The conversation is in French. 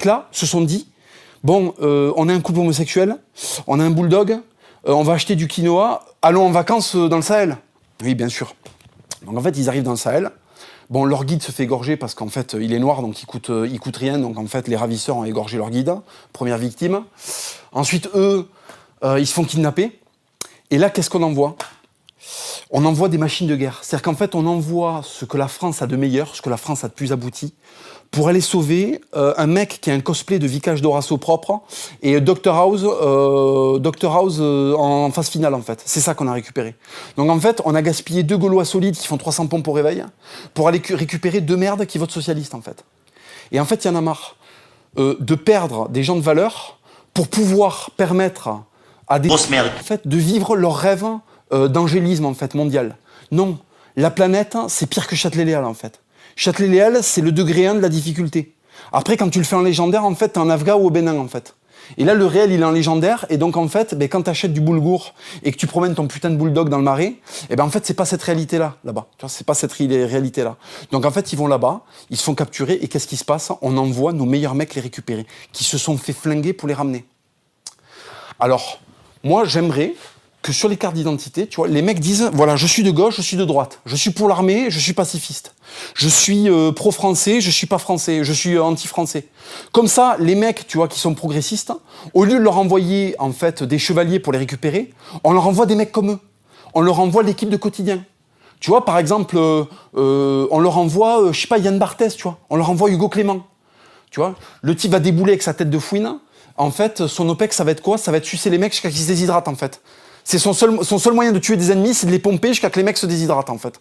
mecs-là se sont dit, bon, on a un couple homosexuel, on a un bulldog, on va acheter du quinoa, allons en vacances dans le Sahel. Oui, bien sûr. Donc en fait, ils arrivent dans le Sahel. Bon, leur guide se fait égorger parce qu'en fait, il est noir, donc il coûte rien. Donc en fait, les ravisseurs ont égorgé leur guide, première victime. Ensuite, eux, ils se font kidnapper. Et là, qu'est-ce qu'on envoie ? On envoie des machines de guerre. C'est-à-dire qu'en fait, on envoie ce que la France a de meilleur, ce que la France a de plus abouti, pour aller sauver un mec qui a un cosplay de Vicage Dorasso propre et Dr House en phase finale, en fait. C'est ça qu'on a récupéré. Donc en fait, on a gaspillé 2 Gaulois solides qui font 300 pompes au réveil pour aller récupérer 2 merdes qui votent socialistes, en fait. Et en fait, il y en a marre de perdre des gens de valeur pour pouvoir permettre à des gens en fait, de vivre leur rêve d'angélisme en fait, mondial. Non, la planète, c'est pire que Châtelet-Léal, en fait. Châtelet-Léal, c'est le degré 1 de la difficulté. Après, quand tu le fais en légendaire, en fait, t'es en Afghan ou au Bénin, en fait. Et là, le réel, il est en légendaire, et donc, en fait, ben, quand t'achètes du boulgour et que tu promènes ton putain de bulldog dans le marais, et ben, en fait, c'est pas cette réalité-là, là-bas. Tu vois, c'est pas cette réalité-là. Donc, en fait, ils vont là-bas, ils se font capturer, et qu'est-ce qui se passe ? On envoie nos meilleurs mecs les récupérer, qui se sont fait flinguer pour les ramener. Alors, moi, j'aimerais que sur les cartes d'identité, tu vois, les mecs disent, voilà, je suis de gauche, je suis de droite, je suis pour l'armée, je suis pacifiste, je suis pro-français, je suis pas français, je suis anti-français. Comme ça, les mecs, tu vois, qui sont progressistes, au lieu de leur envoyer, en fait, des chevaliers pour les récupérer, on leur envoie des mecs comme eux. On leur envoie l'équipe de quotidien. Tu vois, par exemple, on leur envoie, je sais pas, Yann Barthès, tu vois, on leur envoie Hugo Clément. Tu vois, le type va débouler avec sa tête de fouine. En fait, son OPEX, ça va être quoi ? Ça va être sucer les mecs jusqu'à qu'ils se déshydratent, en fait. C'est son seul moyen de tuer des ennemis, c'est de les pomper jusqu'à que les mecs se déshydratent, en fait.